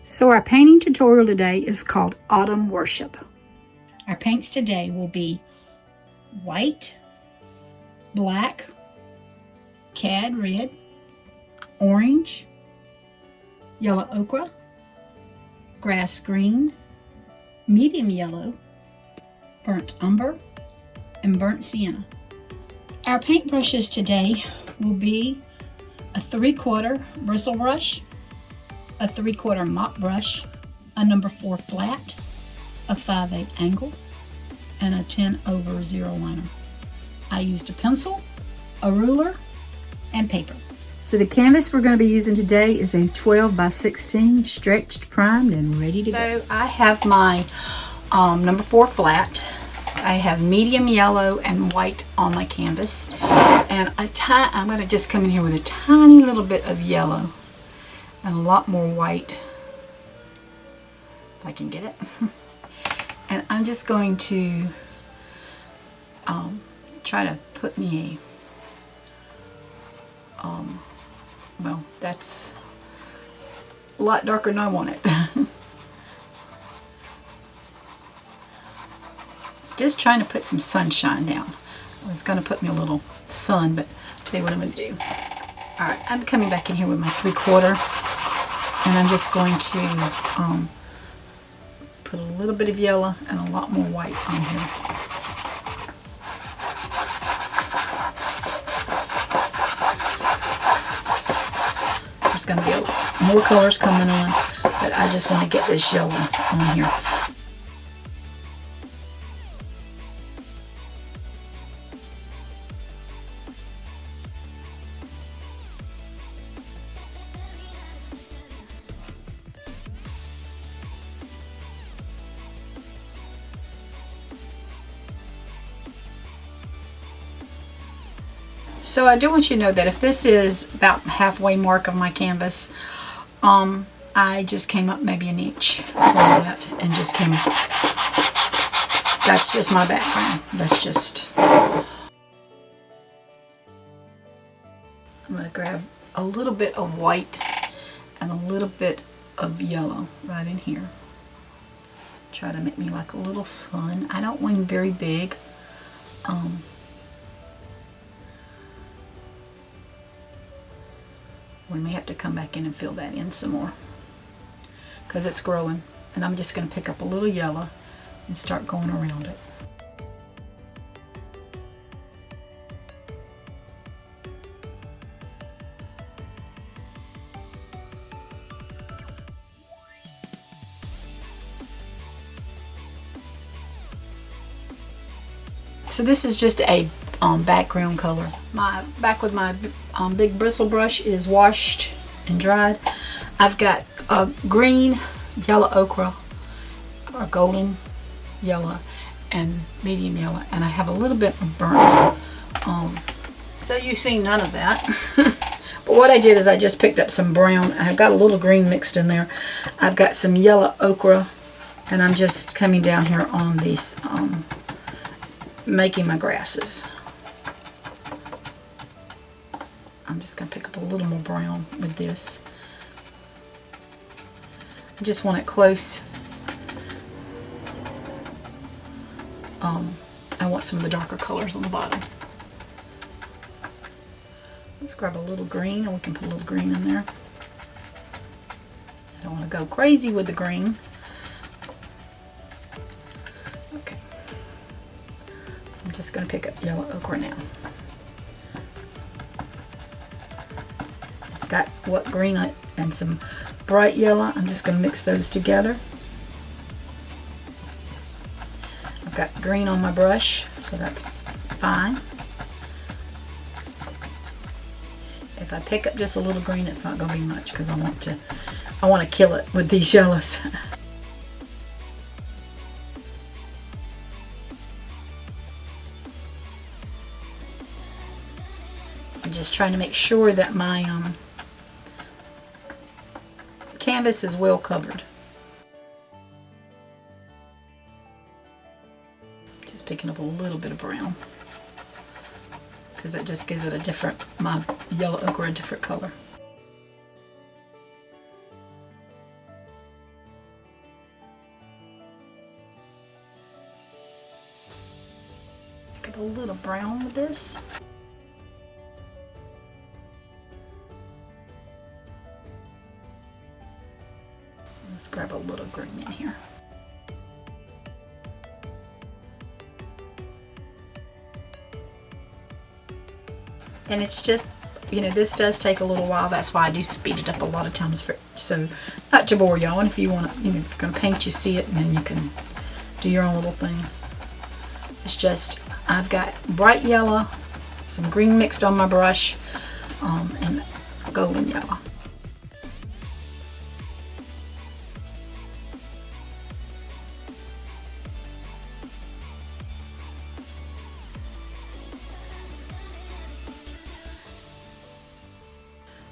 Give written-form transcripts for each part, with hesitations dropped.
So our painting tutorial today is called Autumn Worship. Our paints today will be white, black, cad red, orange, yellow ochre, grass green, medium yellow, burnt umber, and burnt sienna. Our paintbrushes today will be a 3/4 bristle brush, a 3/4 mop brush, a number 4 flat, a 5/8 angle, and a 10/0 liner. I used a pencil, a ruler, and paper. So the canvas we're going to be using today is a 12 by 16 stretched, primed, and ready to go. So I have my number 4 flat. I have medium yellow and white on my canvas, and I'm going to just come in here with a tiny little bit of yellow and a lot more white, if I can get it. And I'm just going to try to put me a, well, that's a lot darker than I want it. Just trying to put some sunshine down. I was going to put me a little sun, but I'll tell you what I'm going to do. Alright, I'm coming back in here with my 3/4, and I'm just going to put a little bit of yellow and a lot more white on here. There's going to be more colors coming on, but I just want to get this yellow on here. So I do want you to know that if this is about halfway mark of my canvas, I just came up maybe an inch from that and just came, that's just my background. That's just, I'm going to grab a little bit of white and a little bit of yellow right in here. Try to make me like a little sun. I don't want him very big. We may have to come back in and fill that in some more because it's growing, and I'm just going to pick up a little yellow and start going around it. So this is just a background color. My back with my big bristle brush is washed and dried. I've got a green, yellow ochre, or golden yellow, and medium yellow, and I have a little bit of burnt. So you see none of that. But what I did is I just picked up some brown. I've got a little green mixed in there. I've got some yellow ochre, and I'm just coming down here on these, making my grasses. I'm just going to pick up a little more brown with this. I just want it close. I want some of the darker colors on the bottom. Let's grab a little green, and we can put a little green in there. I don't want to go crazy with the green. Okay. So I'm just going to pick up yellow ochre now. It's got what green and some bright yellow. I'm just going to mix those together. I've got green on my brush, so that's fine. If I pick up just a little green, it's not going to be much because I want to kill it with these yellows. I'm just trying to make sure that my canvas is well covered. Just picking up a little bit of brown because it just gives it my yellow ochre a different color. grab a little brown with this. Let's grab a little green in here. And it's just, you know, this does take a little while. That's why I do speed it up a lot of times, so not to bore y'all. And if you want to, you know, if you're going to paint, you see it, and then you can do your own little thing. It's just, I've got bright yellow, some green mixed on my brush, and golden yellow.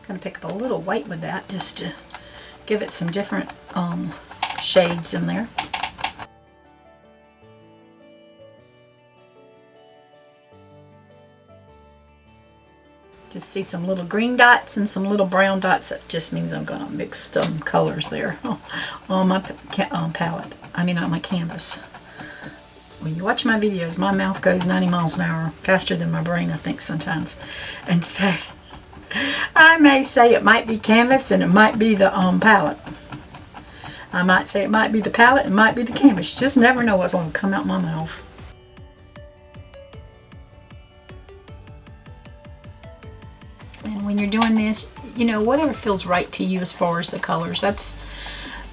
Going to pick up a little white with that just to give it some different shades in there. Just see some little green dots and some little brown dots. That just means I'm going to mix some colors there on my palette. I mean on my canvas. When you watch my videos, my mouth goes 90 miles an hour faster than my brain, I think, sometimes. And so I may say it might be canvas and it might be the palette. I might say it might be the palette and it might be the canvas. You just never know what's going to come out my mouth. And when you're doing this, you know, whatever feels right to you as far as the colors, that's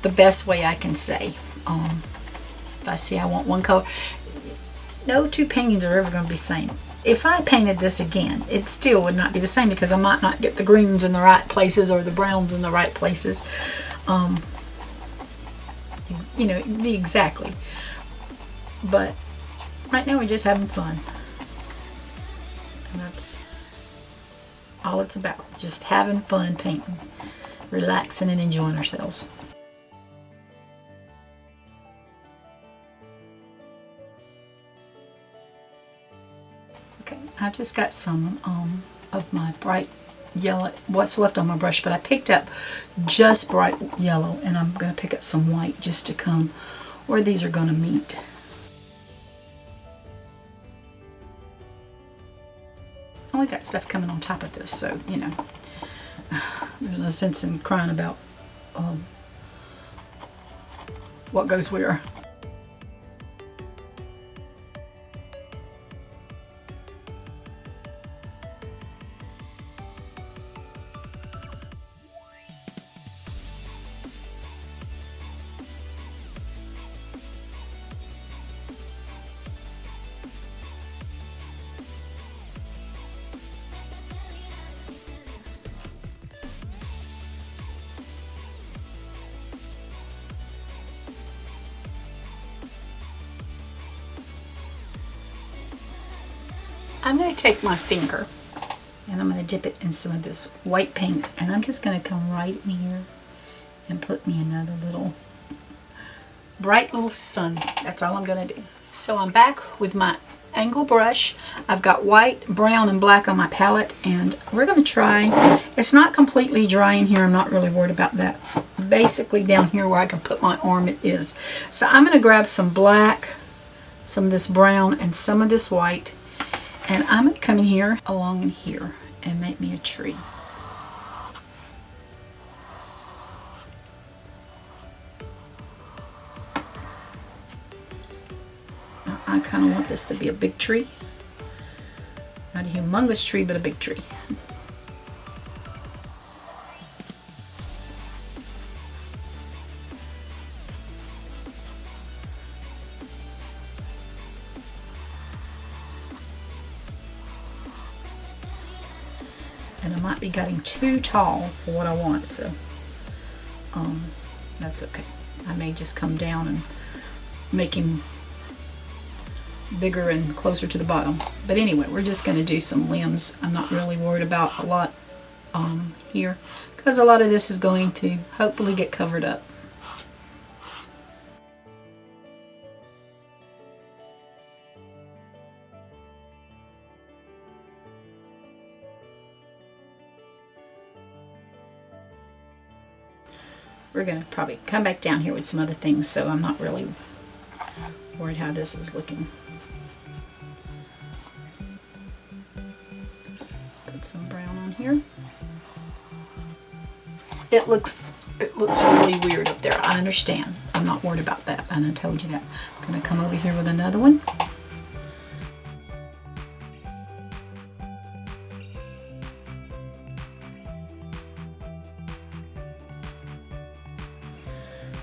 the best way I can say. If I see I want one color, no two paintings are ever going to be the same. If I painted this again, it still would not be the same because I might not get the greens in the right places or the browns in the right places. You know, exactly. But right now we're just having fun. And that's all it's about. Just having fun painting, relaxing and enjoying ourselves. Okay, I've just got some of my bright yellow, what's left on my brush, but I picked up just bright yellow, and I'm going to pick up some white just to come where these are going to meet. I only got stuff coming on top of this, so, you know, there's no sense in crying about what goes where. I'm going to take my finger and I'm going to dip it in some of this white paint, and I'm just going to come right in here and put me another little bright little sun. That's all I'm going to do. So I'm back with my angle brush. I've got white, brown, and black on my palette, and we're going to try. It's not completely dry in here. I'm not really worried about that. Basically down here where I can put my arm it is. So I'm going to grab some black, some of this brown, and some of this white. And I'm going to come in here, along in here, and make me a tree. Now, I kind of want this to be a big tree. Not a humongous tree, but a big tree. And I might be getting too tall for what I want, so that's okay. I may just come down and make him bigger and closer to the bottom. But anyway, we're just going to do some limbs. I'm not really worried about a lot here, because a lot of this is going to hopefully get covered up. We're going to probably come back down here with some other things, so I'm not really worried how this is looking. brown on here. It looks really weird up there. I understand. I'm not worried about that. And I told you that. I'm going to come over here with another one.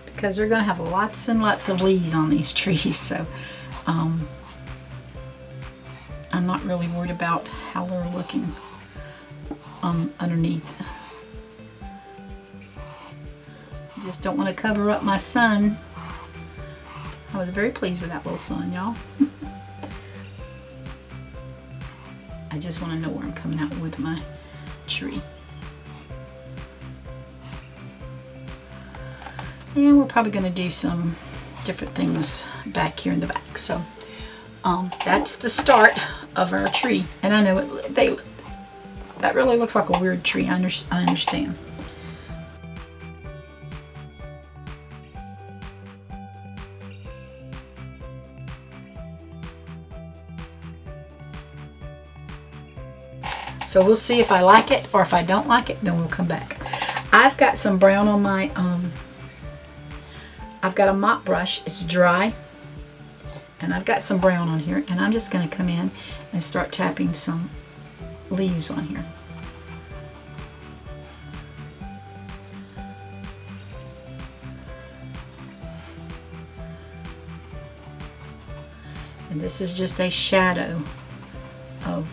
Because they're going to have lots and lots of leaves on these trees, so I'm not really worried about how they're looking underneath. I just don't want to cover up my sun. I was very pleased with that little sun, y'all. I just want to know where I'm coming out with my tree. And we're probably going to do some different things back here in the back. So that's the start of our tree. And I know that really looks like a weird tree. I understand. So we'll see if I like it, or if I don't like it, then we'll come back. I've got some brown on my I've got a mop brush. It's dry, and I've got some brown on here, and I'm just going to come in and start tapping some leaves on here. And this is just a shadow of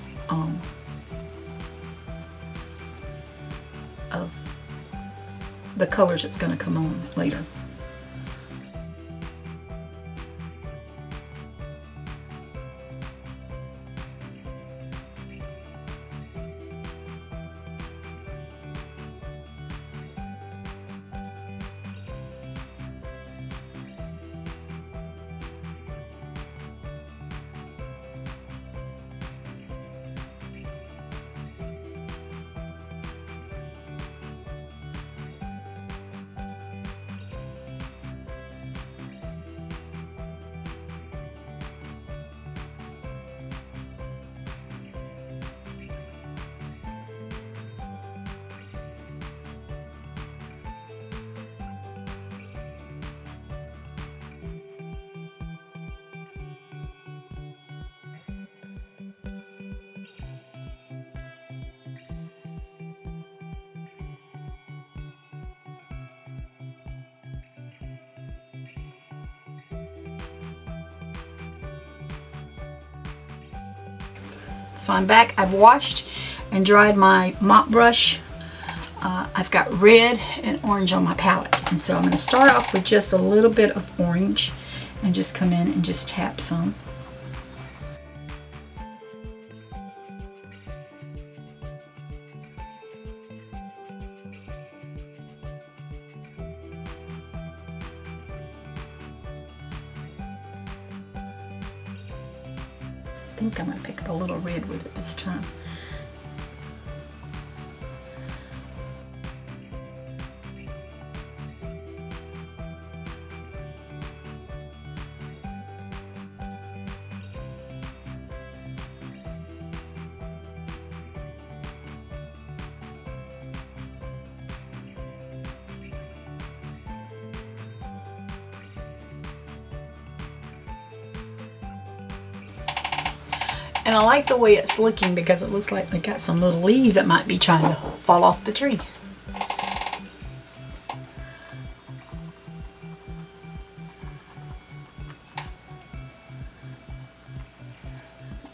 the colors that's going to come on later. So I'm back. I've washed and dried my mop brush. I've got red and orange on my palette. And so I'm going to start off with just a little bit of orange and just come in and just tap some. I think I'm going to pick up a little red with it this time. And I like the way it's looking because it looks like we got some little leaves that might be trying to fall off the tree.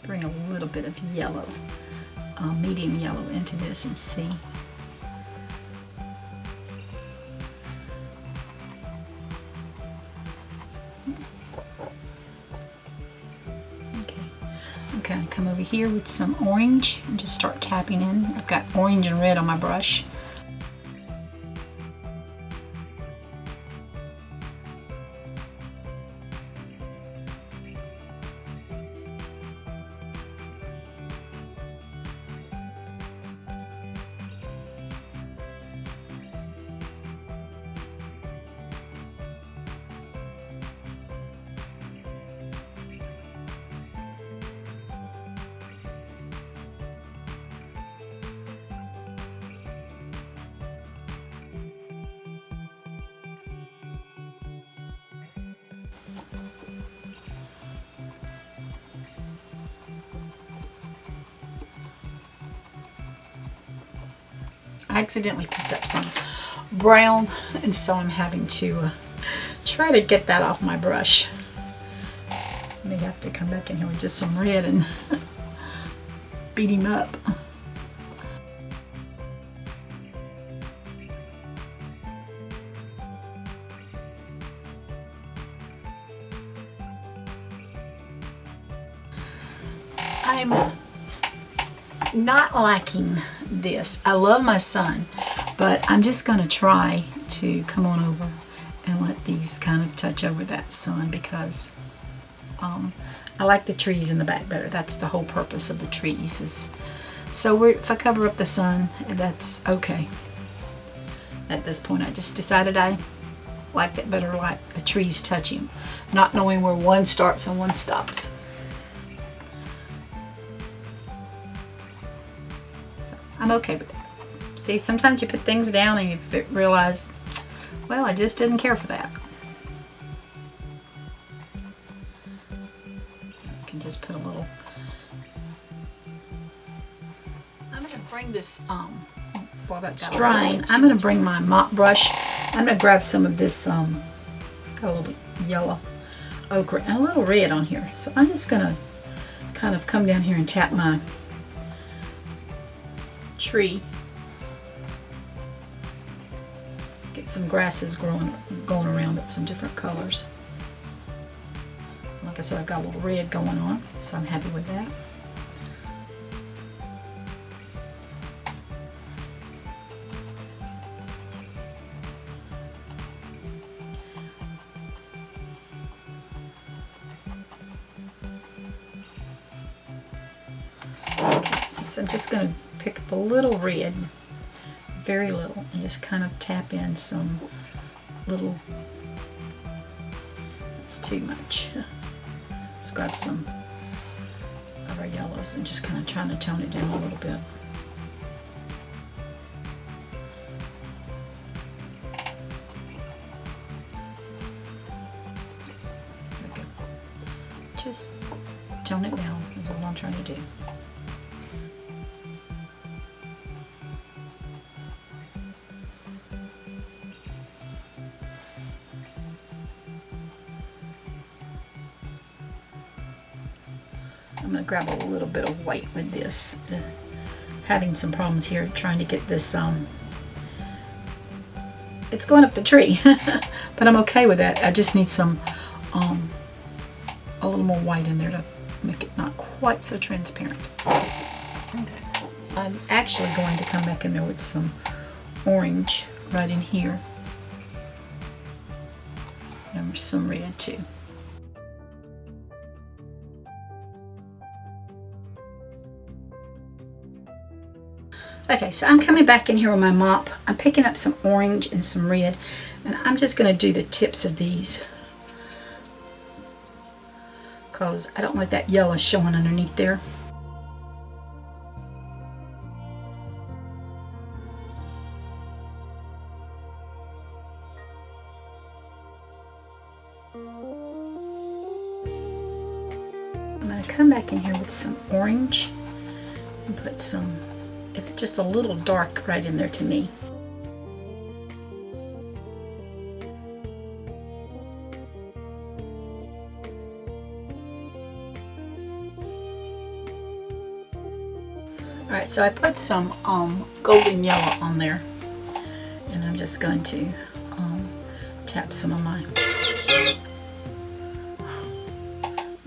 Bring a little bit of yellow, medium yellow into this and see. Okay, come over here with some orange and just start tapping in. I've got orange and red on my brush. I accidentally picked up some brown, and so I'm having to try to get that off my brush. I may have to come back in here with just some red and beat him up. I'm not liking this. I love my son, but I'm just going to try to come on over and let these kind of touch over that sun, because I like the trees in the back better. That's the whole purpose of the trees. So if I cover up the sun, that's okay. At this point, I just decided I liked it better, like the trees touching, not knowing where one starts and one stops. So I'm okay with that. See, sometimes you put things down and you realize, well, I just didn't care for that. You can just put a little. I'm going to bring this, while that's drying, I'm going to bring my mop brush. I'm going to grab some of this, got a little yellow ochre and a little red on here. So I'm just going to kind of come down here and tap my tree. Get some grasses going around it, some different colors. Like I said, I've got a little red going on, so I'm happy with that. So I'm just going to pick up a little red, very little, and just kind of tap in some little, it's too much. Let's grab some of our yellows and just kind of trying to tone it down a little bit. There we go. Just tone it down is all I'm trying to do. I'm going to grab a little bit of white with this. Having some problems here trying to get this, it's going up the tree, but I'm okay with that. I just need some, a little more white in there to make it not quite so transparent. Okay. I'm actually going to come back in there with some orange right in here. And some red too. Okay, so I'm coming back in here with my mop. I'm picking up some orange and some red, and I'm just going to do the tips of these because I don't like that yellow showing underneath there. I'm going to come back in here with some orange and put some. It's just a little dark right in there to me. Alright, so I put some golden yellow on there, and I'm just going to tap some of my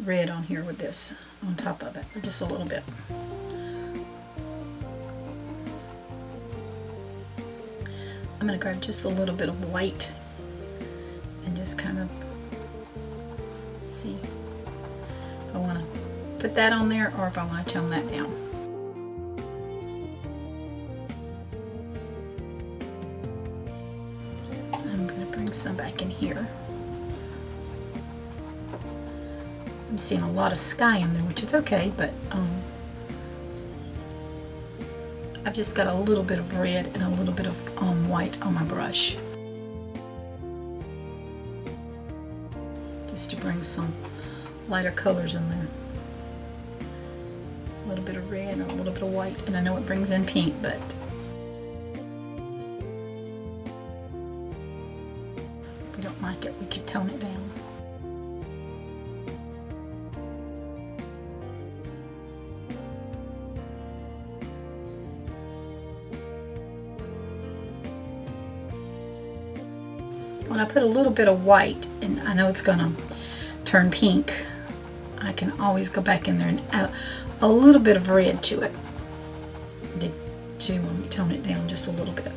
red on here with this on top of it, just a little bit. I'm going to grab just a little bit of white and just kind of see if I want to put that on there or if I want to tone that down. I'm going to bring some back in here. I'm seeing a lot of sky in there, which is okay, but I've just got a little bit of red and a little bit of white on my brush. just to bring some lighter colors in there. A little bit of red and a little bit of white, and I know it brings in pink, but if we don't like it, we can tone it down. When I put a little bit of white, and I know it's gonna turn pink, I can always go back in there and add a little bit of red to it to tone it down just a little bit.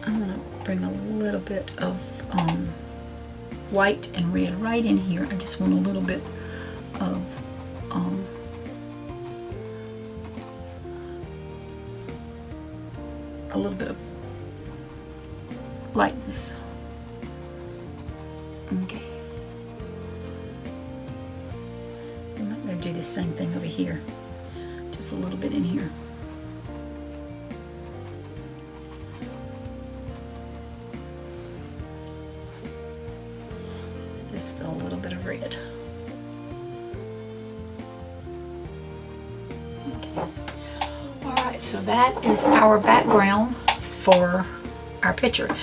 I'm gonna bring a little bit of white and red right in here. I just want a little bit of lightness. Okay. I'm not going to do the same thing over here. Just a little bit in here. Just a little bit of red. Okay. Alright, so that is our background for our picture.